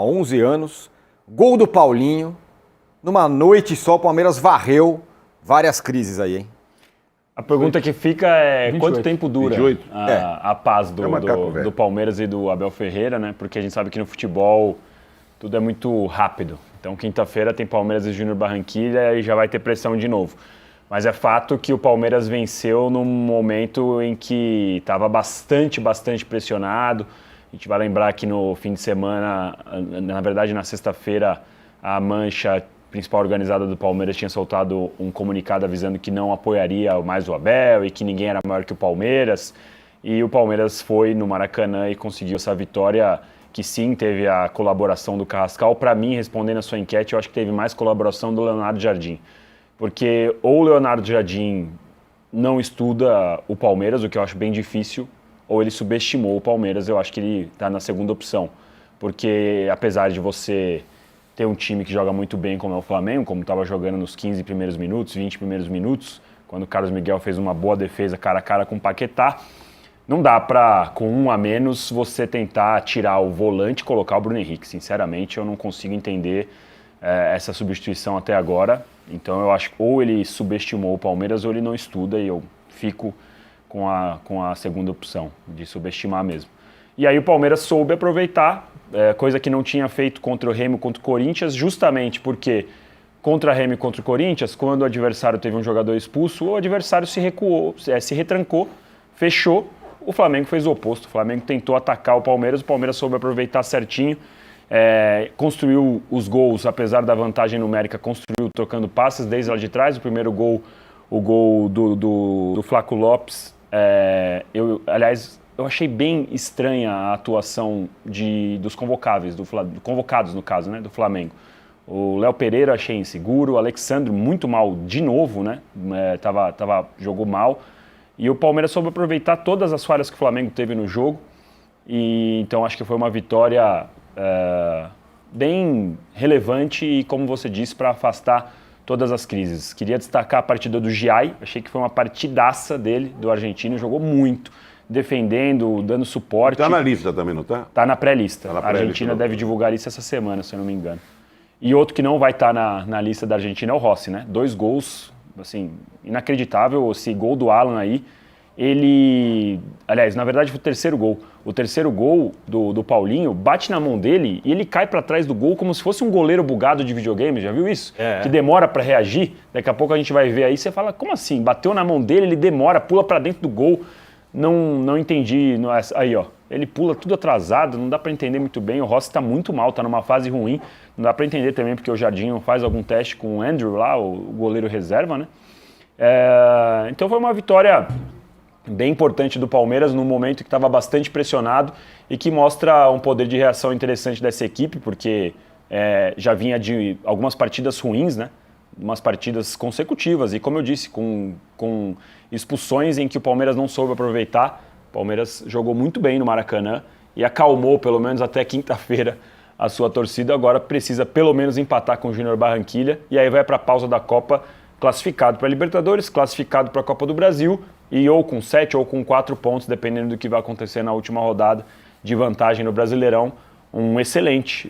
Há 11 anos, gol do Paulinho, numa noite só o Palmeiras varreu várias crises aí, hein? A pergunta que fica é 28. quanto tempo dura 28. a paz É do Palmeiras e do Abel Ferreira, né? Porque a gente sabe que no futebol tudo é muito rápido. Então quinta-feira tem Palmeiras e Júnior Barranquilla e já vai ter pressão de novo. Mas é fato que o Palmeiras venceu num momento em que estava bastante pressionado. A gente vai lembrar que no fim de semana, na verdade na sexta-feira, a Mancha, principal organizada do Palmeiras, tinha soltado um comunicado avisando que não apoiaria mais o Abel e que ninguém era maior que o Palmeiras. E o Palmeiras foi no Maracanã e conseguiu essa vitória, que sim, teve a colaboração do Carrascal. Para mim, respondendo a sua enquete, eu acho que teve mais colaboração do Leonardo Jardim. Porque ou o Leonardo Jardim não estuda o Palmeiras, o que eu acho bem difícil, ou ele subestimou o Palmeiras, eu acho que ele está na segunda opção. Porque apesar de você ter um time que joga muito bem como é o Flamengo, como estava jogando nos 15 primeiros minutos, 20 primeiros minutos, quando o Carlos Miguel fez uma boa defesa cara a cara com o Paquetá, não dá para, com um a menos, você tentar tirar o volante e colocar o Bruno Henrique. Sinceramente, eu não consigo entender essa substituição até agora. Então eu acho que ou ele subestimou o Palmeiras ou ele não estuda, e eu fico com a segunda opção, de subestimar mesmo. E aí o Palmeiras soube aproveitar, coisa que não tinha feito contra o Remo, contra o Corinthians, justamente porque contra o Remo e contra o Corinthians, quando o adversário teve um jogador expulso, o adversário se recuou, se retrancou, fechou. O Flamengo fez o oposto, o Flamengo tentou atacar o Palmeiras soube aproveitar certinho, construiu os gols, apesar da vantagem numérica, construiu trocando passes desde lá de trás. O primeiro gol, o gol do Flaco Lopes, eu achei bem estranha a atuação dos convocados, no caso, né, do Flamengo. O Léo Pereira achei inseguro, o Alexandre muito mal de novo, né, jogou mal. E o Palmeiras soube aproveitar todas as falhas que o Flamengo teve no jogo. E então acho que foi uma vitória bem relevante e, como você disse, para afastar todas as crises. Queria destacar a partida do Giai, achei que foi uma partidaça dele, do argentino, jogou muito, defendendo, dando suporte. Tá na lista também, não tá? Tá na pré-lista. Tá na A Argentina deve divulgar isso essa semana, se eu não me engano. E outro que não vai estar na lista da Argentina é o Rossi, né? 2 gols, assim, inacreditável. Esse gol do Alan aí, aliás, na verdade foi o terceiro gol. O terceiro gol do Paulinho bate na mão dele e ele cai para trás do gol como se fosse um goleiro bugado de videogame, já viu isso? Que demora para reagir, daqui a pouco a gente vai ver aí, você fala, como assim? Bateu na mão dele, ele demora, pula para dentro do gol. Não entendi. Aí, ó, ele pula tudo atrasado, não dá para entender muito bem. O Rossi está muito mal, está numa fase ruim. Não dá para entender também porque o Jardim faz algum teste com o Andrew lá, o goleiro reserva, né? Então foi uma vitória bem importante do Palmeiras num momento que estava bastante pressionado e que mostra um poder de reação interessante dessa equipe, porque já vinha de algumas partidas ruins, né? Umas partidas consecutivas e, como eu disse, com expulsões em que o Palmeiras não soube aproveitar. O Palmeiras jogou muito bem no Maracanã e acalmou, pelo menos até quinta-feira, a sua torcida. Agora precisa pelo menos empatar com o Júnior Barranquilla e aí vai para a pausa da Copa classificado para a Libertadores, classificado para a Copa do Brasil e ou com 7 ou com 4 pontos, dependendo do que vai acontecer na última rodada de vantagem no Brasileirão. Uma excelente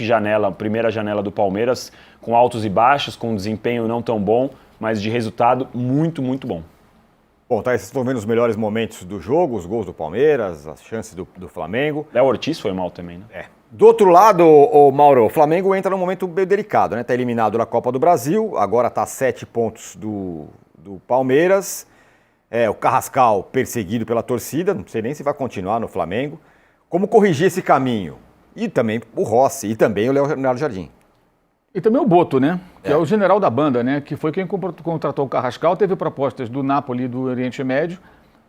janela, primeira janela do Palmeiras, com altos e baixos, com um desempenho não tão bom, mas de resultado muito, muito bom. Bom, tá, vocês estão vendo os melhores momentos do jogo, os gols do Palmeiras, as chances do Flamengo. Léo Ortiz foi mal também, né? Do outro lado, Mauro, o Flamengo entra num momento meio delicado, né? Tá eliminado da Copa do Brasil, agora tá a 7 pontos do Palmeiras. O Carrascal perseguido pela torcida, não sei nem se vai continuar no Flamengo. Como corrigir esse caminho? E também o Rossi, e também o Leonardo Jardim. E também o Boto, né? Que é o general da banda, né? Que foi quem contratou o Carrascal. Teve propostas do Napoli e do Oriente Médio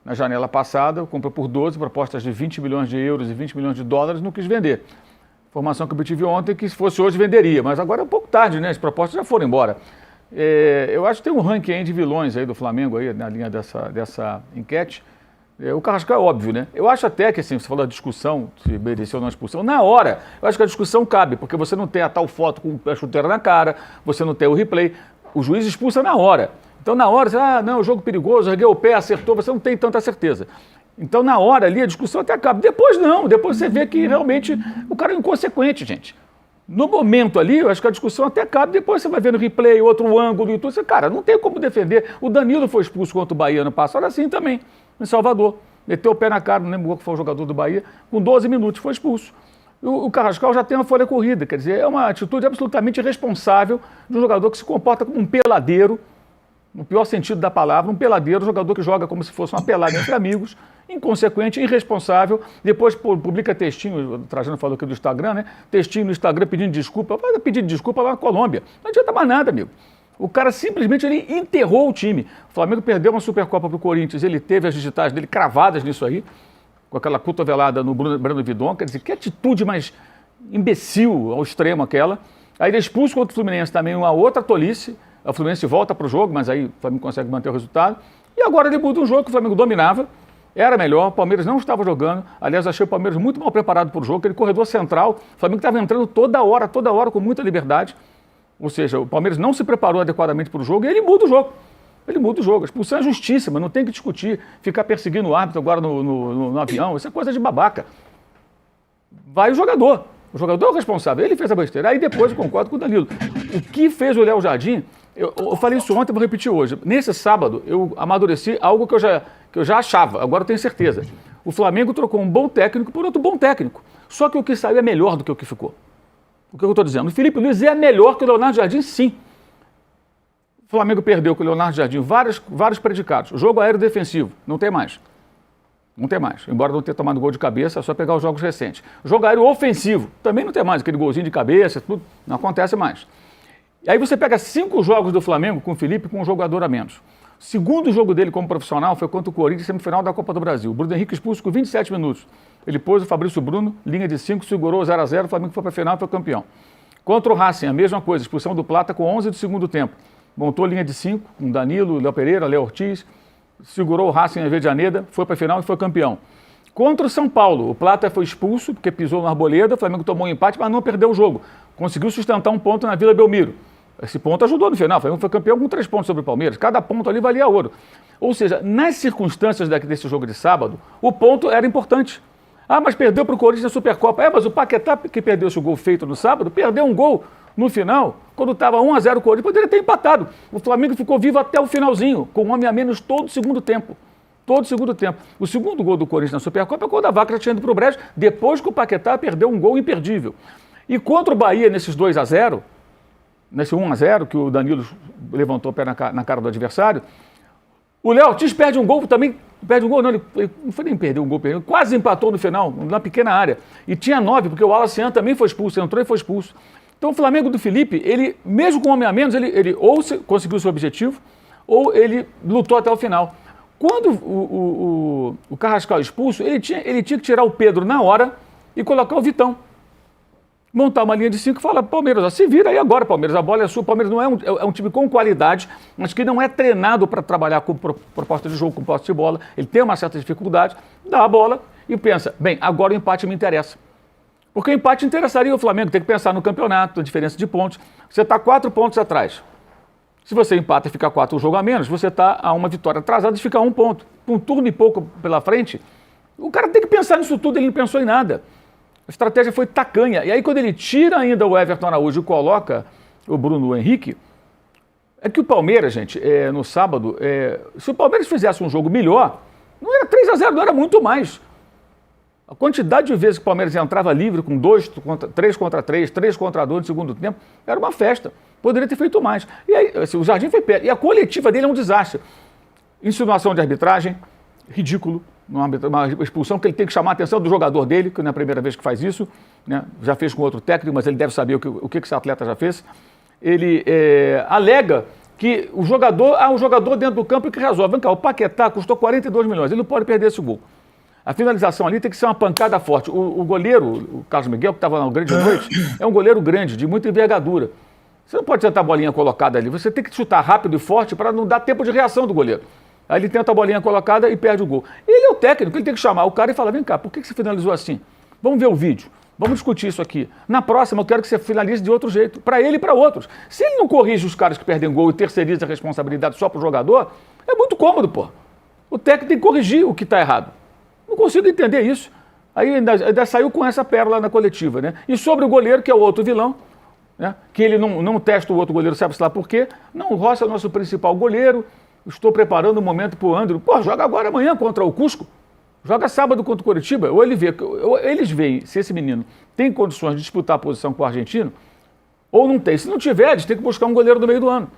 na janela passada. Comprou por 12 propostas de 20 milhões de euros e 20 milhões de dólares. Não quis vender. Informação que eu obtive ontem que se fosse hoje venderia. Mas agora é um pouco tarde, né? As propostas já foram embora. Eu acho que tem um ranking aí de vilões aí do Flamengo aí, na linha dessa enquete. O Carrascal é óbvio, né? Eu acho até que, assim, você falou da discussão, se mereceu ou não a expulsão, na hora, eu acho que a discussão cabe, porque você não tem a tal foto com a chuteira na cara, você não tem o replay, o juiz expulsa na hora. Então, na hora, você, não, jogo perigoso, ergueu o pé, acertou, você não tem tanta certeza. Então, na hora ali, a discussão até acaba. Depois não, depois você vê que realmente o cara é inconsequente, gente. No momento ali, eu acho que a discussão até acaba, depois você vai ver no replay, outro ângulo e tudo. Você, cara, não tem como defender. O Danilo foi expulso contra o Bahia no passado, assim também, em Salvador. Meteu o pé na cara, não lembro qual foi o jogador do Bahia, com 12 minutos foi expulso. O Carrascal já tem uma folha corrida, quer dizer, é uma atitude absolutamente irresponsável de um jogador que se comporta como um peladeiro, no pior sentido da palavra, um peladeiro, um jogador que joga como se fosse uma pelada entre amigos, inconsequente, irresponsável, depois publica textinho, o Trajano falou aqui do Instagram, né? Textinho no Instagram pedindo desculpa, pedindo desculpa lá na Colômbia. Não adianta mais nada, amigo. O cara simplesmente ele enterrou o time. O Flamengo perdeu uma Supercopa para o Corinthians, ele teve as digitais dele cravadas nisso aí, com aquela cotovelada no Breno Vidon, quer dizer, que atitude mais imbecil ao extremo aquela. Aí ele é expulso contra o Fluminense também, uma outra tolice. O Fluminense volta para o jogo, mas aí o Flamengo consegue manter o resultado. E agora ele muda um jogo que o Flamengo dominava, era melhor, o Palmeiras não estava jogando. Aliás, achei o Palmeiras muito mal preparado para o jogo, aquele corredor central, o Flamengo estava entrando toda hora, com muita liberdade. Ou seja, o Palmeiras não se preparou adequadamente para o jogo e ele muda o jogo. Ele muda o jogo. A expulsão é justíssima, não tem que discutir, ficar perseguindo o árbitro agora no avião, isso é coisa de babaca. Vai o jogador é o responsável, ele fez a besteira. Aí depois eu concordo com o Danilo. O que fez o Léo Jardim, eu falei isso ontem, vou repetir hoje. Nesse sábado, eu amadureci algo que eu já achava, agora eu tenho certeza. O Flamengo trocou um bom técnico por outro bom técnico. Só que o que saiu é melhor do que o que ficou. O que eu estou dizendo? O Felipe Luiz é melhor que o Leonardo Jardim, sim. O Flamengo perdeu com o Leonardo Jardim vários predicados. Jogo aéreo defensivo, não tem mais. Não tem mais. Embora não tenha tomado gol de cabeça, é só pegar os jogos recentes. Jogo aéreo ofensivo, também não tem mais. Aquele golzinho de cabeça, tudo, não acontece mais. E aí você pega 5 jogos do Flamengo com o Felipe com um jogador a menos. O segundo jogo dele como profissional foi contra o Corinthians, semifinal da Copa do Brasil. O Bruno Henrique expulso com 27 minutos. Ele pôs o Fabrício Bruno, linha de 5, segurou 0-0, o Flamengo foi para a final e foi campeão. Contra o Racing, a mesma coisa, expulsão do Plata com 11 do segundo tempo. Montou linha de 5, com Danilo, Léo Pereira, Léo Ortiz, segurou o Racing em Avejaneda, foi para a final e foi campeão. Contra o São Paulo, o Plata foi expulso porque pisou na Arboleda, o Flamengo tomou um empate, mas não perdeu o jogo. Conseguiu sustentar um ponto na Vila Belmiro. Esse ponto ajudou no final, o Flamengo foi campeão com 3 pontos sobre o Palmeiras. Cada ponto ali valia ouro. Ou seja, nas circunstâncias desse jogo de sábado, o ponto era importante. Ah, mas perdeu para o Corinthians na Supercopa. Mas o Paquetá, que perdeu esse gol feito no sábado, perdeu um gol no final, quando estava 1-0 o Corinthians, poderia ter empatado. O Flamengo ficou vivo até o finalzinho, com um homem a menos todo o segundo tempo. Todo o segundo tempo. O segundo gol do Corinthians na Supercopa é quando a vaca já tinha ido para o brejo, depois que o Paquetá perdeu um gol imperdível. E contra o Bahia, nesses 2-0, nesse 1-0, que o Danilo levantou o pé na cara do adversário, o Léo Ortiz perde um gol também, ele não foi nem perder um gol, quase empatou no final, na pequena área. E tinha 9, porque o Alacian também foi expulso, entrou e foi expulso. Então o Flamengo do Felipe, ele, mesmo com um homem a menos, ele ou conseguiu o seu objetivo, ou ele lutou até o final. Quando o Carrascal expulso, ele tinha que tirar o Pedro na hora e colocar o Vitão. Montar uma linha de 5 e falar, Palmeiras, ó, se vira aí agora, Palmeiras, a bola é sua. Palmeiras não é um time com qualidade, mas que não é treinado para trabalhar com proposta de jogo, com posse de bola. Ele tem uma certa dificuldade, dá a bola e pensa, bem, agora o empate me interessa. Porque o empate interessaria o Flamengo, tem que pensar no campeonato, a diferença de pontos. Você está 4 pontos atrás. Se você empata e fica 4 um jogo a menos, você está a uma vitória atrasada de ficar 1 ponto. Com um turno e pouco pela frente, o cara tem que pensar nisso tudo, ele não pensou em nada. A estratégia foi tacanha. E aí quando ele tira ainda o Everton Araújo e coloca o Bruno Henrique, é que o Palmeiras, gente, no sábado, se o Palmeiras fizesse um jogo melhor, não era 3-0, não era muito mais. A quantidade de vezes que o Palmeiras entrava livre com 3 contra 3, 3 contra 2 no segundo tempo, era uma festa. Poderia ter feito mais. E aí, assim, o Jardim foi perto. E a coletiva dele é um desastre. Insinuação de arbitragem, ridículo. Uma expulsão que ele tem que chamar a atenção do jogador dele, que não é a primeira vez que faz isso, né? Já fez com outro técnico, mas ele deve saber o que esse atleta já fez. Ele alega que o jogador dentro do campo é que resolve. Vem cá, o Paquetá custou 42 milhões, ele não pode perder esse gol. A finalização ali tem que ser uma pancada forte. O goleiro, o Carlos Miguel, que estava na grande noite, é um goleiro grande, de muita envergadura. Você não pode tentar a bolinha colocada ali, você tem que chutar rápido e forte para não dar tempo de reação do goleiro. Aí ele tenta a bolinha colocada e perde o gol. Ele é o técnico, ele tem que chamar o cara e falar, vem cá, por que você finalizou assim? Vamos ver o vídeo, vamos discutir isso aqui. Na próxima eu quero que você finalize de outro jeito, para ele e para outros. Se ele não corrige os caras que perdem gol e terceiriza a responsabilidade só para o jogador, é muito cômodo, pô. O técnico tem que corrigir o que está errado. Não consigo entender isso. Aí ainda saiu com essa pérola na coletiva, né? E sobre o goleiro, que é o outro vilão, né? Que ele não testa o outro goleiro, sabe-se lá por quê? Não, o Rossi é o nosso principal goleiro, estou preparando o momento para o Andro. Pô, joga agora amanhã contra o Cusco. Joga sábado contra o Coritiba. Ou eles veem se esse menino tem condições de disputar a posição com o argentino, ou não tem. Se não tiver, eles têm que buscar um goleiro no meio do ano.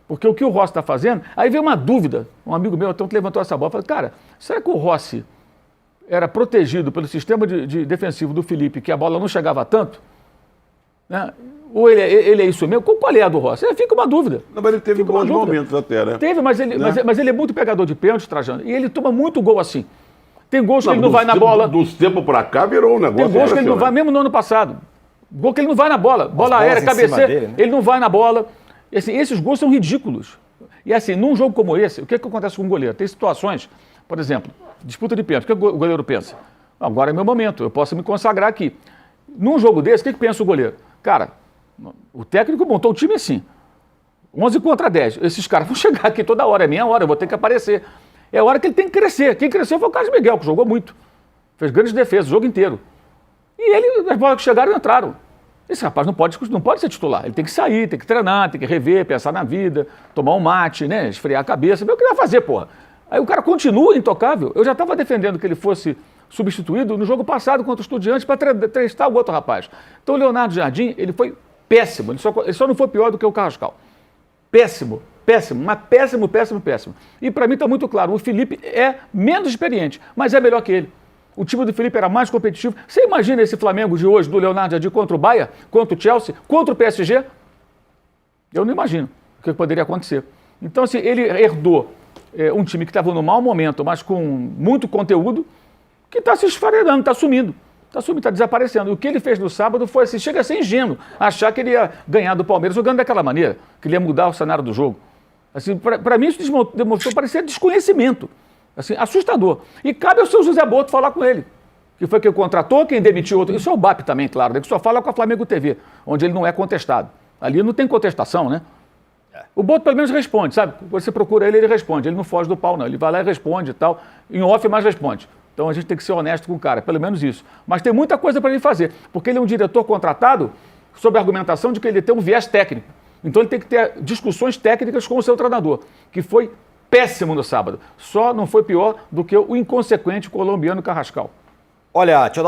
Porque o que o Rossi está fazendo... Aí veio uma dúvida. Um amigo meu então levantou essa bola e falou, cara, será que o Rossi era protegido pelo sistema de defensivo do Felipe, que a bola não chegava tanto? Né? Ou ele é isso mesmo? Qual é a do Rossi? Fica uma dúvida. Não, mas ele teve bons momentos até, né? Teve, mas ele é muito pegador de pênalti, Trajano. E ele toma muito gol assim. Tem gols que ele não vai na bola. Dos tempos pra cá virou um negócio. Tem gols que ele não vai, mesmo no ano passado. Gol que ele não vai na bola. Bola aérea, cabeceira, dele, né? Ele não vai na bola. E, assim, esses gols são ridículos. E assim, num jogo como esse, o que acontece com o goleiro? Tem situações, por exemplo, disputa de pênalti. O que o goleiro pensa? Agora é meu momento, eu posso me consagrar aqui. Num jogo desse, o que pensa o goleiro? Cara, o técnico montou o time assim. 11 contra 10. Esses caras vão chegar aqui toda hora, é minha hora, eu vou ter que aparecer. É a hora que ele tem que crescer. Quem cresceu foi o Carlos Miguel, que jogou muito. Fez grandes defesas o jogo inteiro. E ele, as bolas que chegaram, entraram. Esse rapaz não pode ser titular. Ele tem que sair, tem que treinar, tem que rever, pensar na vida, tomar um mate, né? Esfriar a cabeça. Ver o que ele vai fazer, porra. Aí o cara continua intocável. Eu já estava defendendo que ele fosse substituído no jogo passado contra o Estudiantes para testar o outro rapaz. Então o Leonardo Jardim, ele foi péssimo. Ele só não foi pior do que o Carrascal. Péssimo. Péssimo, mas péssimo. E para mim está muito claro, o Felipe é menos experiente, mas é melhor que ele. O time do Felipe era mais competitivo. Você imagina esse Flamengo de hoje, do Leonardo Jardim, contra o Bahia, contra o Chelsea, contra o PSG? Eu não imagino o que poderia acontecer. Então, assim, ele herdou um time que estava no mau momento, mas com muito conteúdo, que está se esfarelando, está sumindo. Está desaparecendo. E o que ele fez no sábado foi assim, chega a ser ingênuo, achar que ele ia ganhar do Palmeiras jogando daquela maneira, que ele ia mudar o cenário do jogo. Assim, para mim isso demonstrou parecer desconhecimento, assim, assustador. E cabe ao seu José Boto falar com ele, que foi quem contratou, quem demitiu outro. Isso é o BAP também, claro, né, que só fala com a Flamengo TV, onde ele não é contestado. Ali não tem contestação, né? O Boto pelo menos responde, sabe? Você procura ele responde. Ele não foge do pau, não. Ele vai lá e responde e tal. Em off, mas responde. Então a gente tem que ser honesto com o cara, pelo menos isso. Mas tem muita coisa para ele fazer, porque ele é um diretor contratado sob a argumentação de que ele tem um viés técnico. Então ele tem que ter discussões técnicas com o seu treinador, que foi péssimo no sábado. Só não foi pior do que o inconsequente colombiano Carrascal. Olha, deixa eu dar